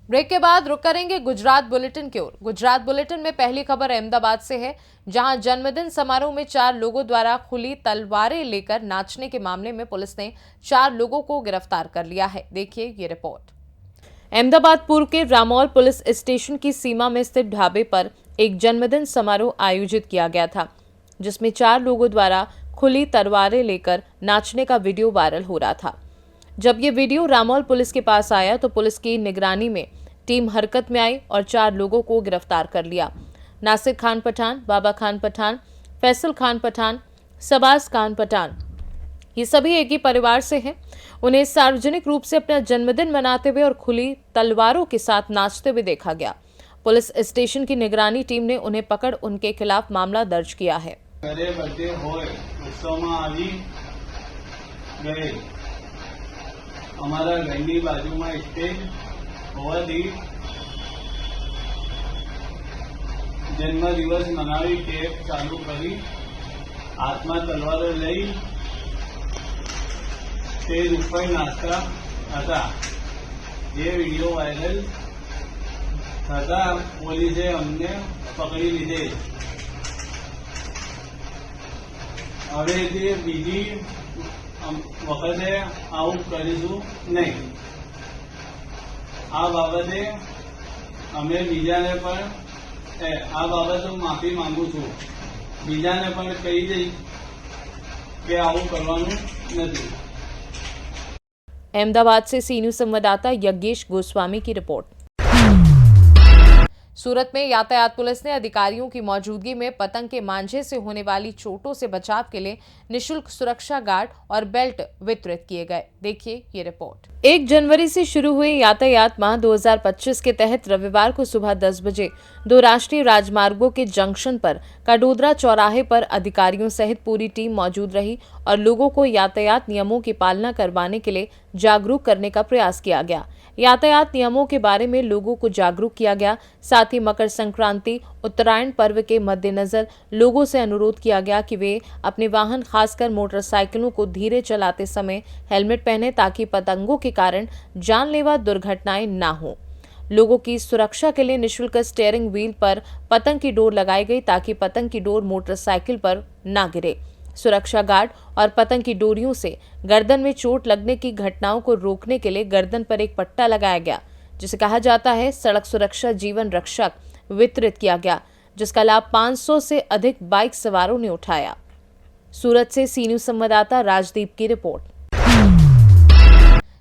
Break के बाद रुक करेंगे गुजरात बुलेटिन की ओर। गुजरात बुलेटिन में पहली खबर अहमदाबाद से है, जहां जन्मदिन समारोह में 4 लोगों द्वारा खुली तलवारें लेकर नाचने के मामले में पुलिस ने 4 लोगों को गिरफ्तार कर लिया है। देखिए ये रिपोर्ट। अहमदाबाद पूर्व के रामौल पुलिस स्टेशन की सीमा में स्थित ढाबे पर एक जन्मदिन समारोह आयोजित किया गया था, जिसमें 4 लोगों द्वारा खुली तलवारें लेकर नाचने का वीडियो वायरल हो रहा था। जब ये वीडियो रामौल पुलिस के पास आया तो पुलिस की निगरानी में टीम हरकत में आई और 4 लोगों को गिरफ्तार कर लिया। नासिर खान पठान, बाबा खान पठान, फैसल खान पठान, शबाज खान पठान, ये सभी एक ही परिवार से हैं। उन्हें सार्वजनिक रूप से अपना जन्मदिन मनाते हुए और खुली तलवारों के साथ नाचते हुए देखा गया। पुलिस स्टेशन की निगरानी टीम ने उन्हें पकड़ उनके खिलाफ मामला दर्ज किया है। અમારા ઘરની બાજુમાં સ્ટેજ હોવાથી જન્મદિવસ મનાવી કેક ચાલુ કરી હાથમાં તલવારો લઈ સ્ટેજ ઉપર નાચતા હતા। જે વિડીયો વાયરલ થતા પોલીસે અમને પકડી લીધે। હવેથી બીજી વખતે આવું કરીશું નહીં। આ બાબતે અમે બીજાને પણ આ બાબતે માફી માંગુ છું। બીજાને પણ કહી દઈશ કે આવું કરવાનું નથી। अहमदाबाद से सी न्यूज संवाददाता यज्ञेश गोस्वामी की रिपोर्ट। सूरत में यातायात पुलिस ने अधिकारियों की मौजूदगी में पतंग के मांझे से होने वाली चोटों से बचाव के लिए निशुल्क सुरक्षा गार्ड और बेल्ट वितरित किए गए। देखिए ये रिपोर्ट। 1 जनवरी से शुरू हुए यातायात माह 2025 के तहत रविवार को सुबह 10 बजे 2 राष्ट्रीय राजमार्गों के जंक्शन पर कडोदरा चौराहे पर अधिकारियों सहित पूरी टीम मौजूद रही और लोगों को यातायात नियमों की पालना करवाने के लिए जागरूक करने का प्रयास किया गया। यातायात नियमों के बारे में लोगों को जागरूक किया गया। साथ ही मकर संक्रांति, उत्तरायण पर्व के मद्देनजर लोगों से अनुरोध किया गया कि वे अपने वाहन, खासकर मोटरसाइकिलों को धीरे चलाते समय हेलमेट पहने, ताकि पतंगों के कारण जानलेवा दुर्घटनाएं ना हो। लोगों की सुरक्षा के लिए निःशुल्क स्टीयरिंग व्हील पर पतंग की डोर लगाई गई, ताकि पतंग की डोर मोटरसाइकिल पर ना गिरे। सुरक्षा गार्ड और पतंग की डोरियों से गर्दन में चोट लगने की घटनाओं को रोकने के लिए गर्दन पर एक पट्टा लगाया गया, जिसे कहा जाता है सड़क सुरक्षा जीवन रक्षक, वितरित किया गया, जिसका लाभ 500 से अधिक बाइक सवारों ने उठाया। सूरत से सी न्यूज संवाददाता राजदीप की रिपोर्ट।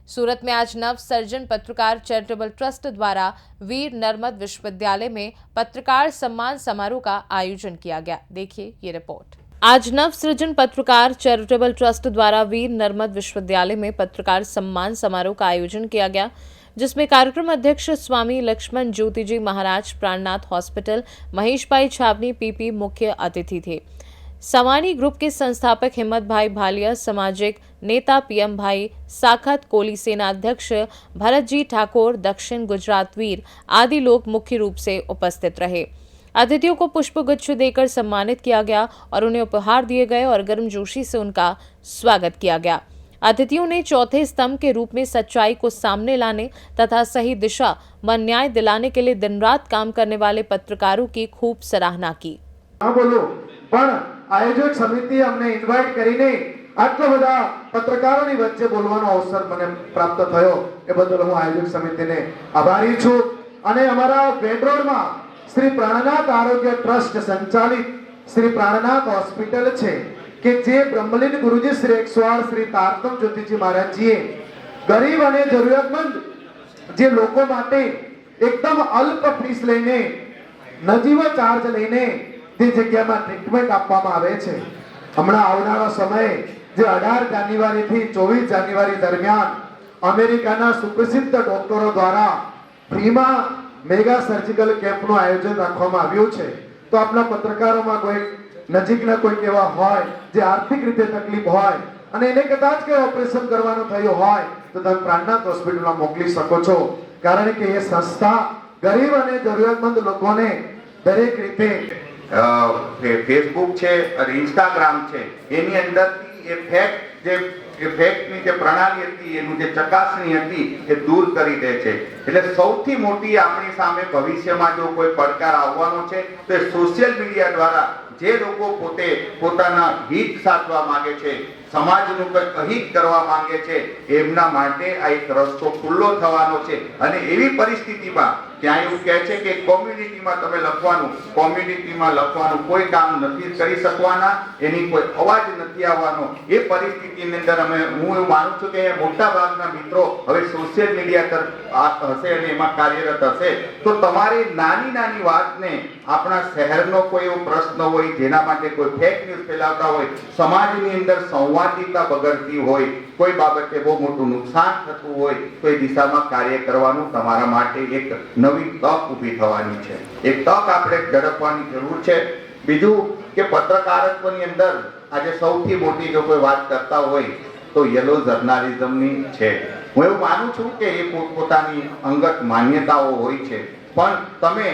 सूरत में आज नव सर्जन पत्रकार चैरिटेबल ट्रस्ट द्वारा वीर नर्मद विश्वविद्यालय में पत्रकार सम्मान समारोह का आयोजन किया गया। देखिए ये रिपोर्ट। आज नव सृजन पत्रकार चैरिटेबल ट्रस्ट द्वारा वीर नर्मद विश्वविद्यालय में पत्रकार सम्मान समारोह का आयोजन किया गया, जिसमें कार्यक्रम अध्यक्ष स्वामी लक्ष्मण ज्योति जी महाराज प्राणनाथ हॉस्पिटल महेश भाई छावनी पीपी मुख्य अतिथि थे। सवानी ग्रुप के संस्थापक हिम्मत भाई भालिया, सामाजिक नेता पीएम भाई साखत, कोली सेना अध्यक्ष भरत जी ठाकुर, दक्षिण गुजरात वीर आदि लोग मुख्य रूप से उपस्थित रहे। अतिथियों को पुष्पगुच्छ देकर सम्मानित किया गया और उन्हें उपहार दिए गए और गर्मजोशी से उनका स्वागत किया गया। अतिथियों ने चौथे स्तंभ के रूप में सच्चाई को सामने लाने तथा सही दिशा व न्याय दिलाने के लिए दिन रात काम करने वाले पत्रकारों की खूब सराहना की। आयोजक समिति हमने इन्वाइट करीने आटला बधा पत्रकारों वच्चे बोलवानो अवसर मने प्राप्त थयो ए बदल हूँ आयोजक समिति ने आभारी छूं। अने अमारा वेड रोड में श्री प्राणनाथ आरोग्य ट्रस्ट संचालित श्री प्राणनाथ हॉस्पिटल छे के जे ब्रह्मलीन गुरुजी श्री 108 श्री तारतम ज्योतिजी महाराज जी गरीब अने जरूरतमंद जे लोको माटे एकदम अल्प फीस लईने नजीવો चार्ज लईने તે જગ્યામાં ટ્રીટમેન્ટ આપવામાં આવે છે। હમણાં આવનારો સમય જે 18 જાન્યુઆરી થી 24 જાન્યુઆરી દરમિયાન અમેરિકાના સુપ્રસિદ્ધ ડોક્ટરો દ્વારા ફ્રીમાં મેગા સર્જિકલ કેમ્પનું આયોજન રાખવામાં આવ્યું છે। તો આપના પત્રકારોમાં કોઈ નજીકના કોઈ એવા હોય જે આર્થિક રીતે તકલીફ હોય અને એને કદાચ કે ઓપરેશન કરવાનું થયું હોય તો તમે પ્રાણનાથ હોસ્પિટલમાં મોકલી શકો છો, કારણ કે એ સંસ્થા ગરીબ અને જરૂરિયાતમંદ લોકોને દરેક રીતે फेसबुक है और इंस्टाग्राम है एनी अंदर ये फैक्ट जे એ ફેક્ટની જે પ્રણાલી હતી, એનું જે ચકાસણી હતી એ દૂર કરી દે છે. એટલે સૌથી મોટી આપણી સામે ભવિષ્યમાં જો કોઈ પડકાર આવવાનો છે તો એ સોશિયલ મીડિયા દ્વારા જે લોકો પોતે પોતાના હિત સાધવા માંગે છે, સમાજનું કંઈક અહિત કરવા માંગે છે, એમના માટે આ એક રસ્તો ખુલ્લો થવાનો છે. અને એવી પરિસ્થિતિમાં ત્યાં એવું કહે છે કે કોમ્યુનિટીમાં તમે લખવાનું, કોમ્યુનિટીમાં લખવાનું કોઈ કામ નથી કરી શકવાના, એની કોઈ અવાજ નથી આવવાનો. એ પરિસ્થિતિની અંદર હું એવું માનું છું કે મોટા ભાગના મિત્રો હવે સોશિયલ મીડિયા તરફ હશે અને એમાં કાર્યરત હશે. તો તમારે નાની નાની વાતને, આપણા શહેરનો કોઈ એવો પ્રશ્ન હોય જેના માટે કોઈ ફેક ન્યૂઝ ફેલાવતા હોય, સમાજની અંદર સંવાદિતા બગડતી હોય, કોઈ બાબતે બહુ મોટું નુકસાન થતું હોય, તો એ દિશામાં કાર્ય કરવાનું તમારા માટે એક નવી તક ઊભી થવાની છે. એ તક આપણે ઝડપવાની જરૂર છે. બીજું કે પત્રકારત્વની અંદર આજે સૌથી મોટી જો કોઈ વાત કરતા હોય તો યલો જર્નાલિઝમની છે. હું એવું માનું છું કે એ પોતાની અંગત માન્યતાઓ હોય છે, પણ તમે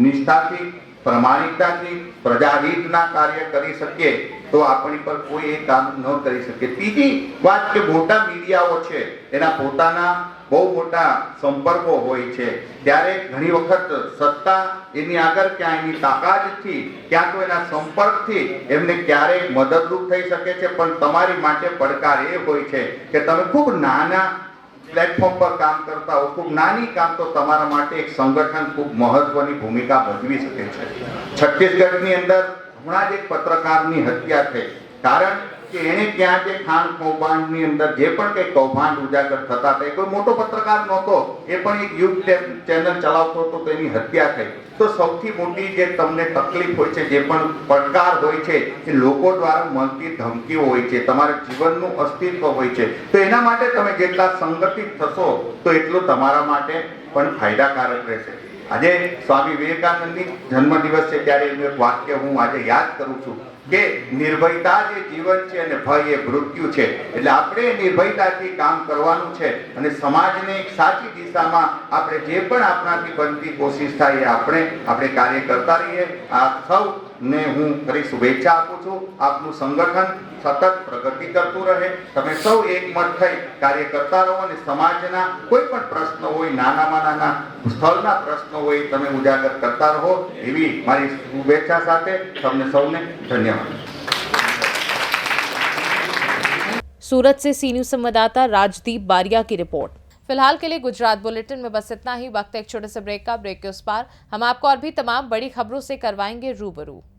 નિષ્ઠાથી, પ્રમાણિકતાથી પ્રજાહિતના કાર્ય કરી શકીએ તો આપણી પર કોઈ એ કામ ન કરી શકે. ત્રીજી વાત કે મોટા મીડિયાઓ છે એના પોતાના બહુ મોટા સંપર્કો હોય છે, ત્યારે ઘણી વખત સત્તા એની આગળ ક્યાં એની તાકાતથી, ક્યાં તો એના સંપર્કથી એમને ક્યારેય મદદરૂપ થઈ શકે છે. પણ તમારી માટે પડકાર એ હોય છે કે તમે ખૂબ નાના પ્લેટફોર્મ પર કામ કરતા હો, ખૂબ નાની કામ, તો તમારા માટે એક સંગઠન ખૂબ મહત્વની ભૂમિકા ભજવી શકે છે. છત્તીસગઢની અંદર હમણાં જ એક પત્રકારની હત્યા થઈ, કારણ કે એને ત્યાં જે ખાણ કૌભાંડની અંદર જે પણ કંઈ કૌભાંડ ઉજાગર થતા હતા, કોઈ મોટો પત્રકાર નહોતો, એ પણ એક યુટ્યુબ ચેનલ ચલાવતો હતો, તો એની હત્યા થઈ. તો સૌથી મોટી જે તમને તકલીફ હોય છે, જે પણ પડકાર હોય છે, એ લોકો દ્વારા મળતી ધમકીઓ હોય છે, તમારા જીવનનું અસ્તિત્વ હોય છે. તો એના માટે તમે જેટલા સંગઠિત થશો તો એટલું તમારા માટે પણ ફાયદાકારક રહેશે. આજે સ્વામી વિવેકાનંદની જન્મદિવસ છે, ત્યારે એનું એક વાક્ય હું આજે યાદ કરું છું કે નિર્ભયતા જે જીવન છે અને ભય એ મૃત્યુ છે. એટલે આપણે નિર્ભયતાથી કામ કરવાનું છે અને સમાજને એક સાચી દિશામાં આપણે જે પણ આપણાથી બનતી કોશિશ થાય એ આપણે કાર્ય કરતા રહીએ. આ સૌને હું ફરી શુભેચ્છા આપું છું. આપનું સંગઠન સતત પ્રગતિ કરતું રહે, તમે સૌ એકમત થઈ કાર્ય કરતા રહો અને સમાજના કોઈ પણ પ્રશ્નો હોય, નાનામાં નાના સ્થળના પ્રશ્નો હોય, તમે ઉજાગર કરતા રહો, એવી મારી શુભેચ્છા સાથે તમને સૌને धन्यवाद. सूरत से सी न्यूज संवाददाता राजदीप बारिया की रिपोर्ट। फिलहाल के लिए गुजरात बुलेटिन में बस इतना ही। वक्त एक छोटे से ब्रेक का। ब्रेक के उस पार हम आपको और भी तमाम बड़ी खबरों से करवाएंगे रूबरू।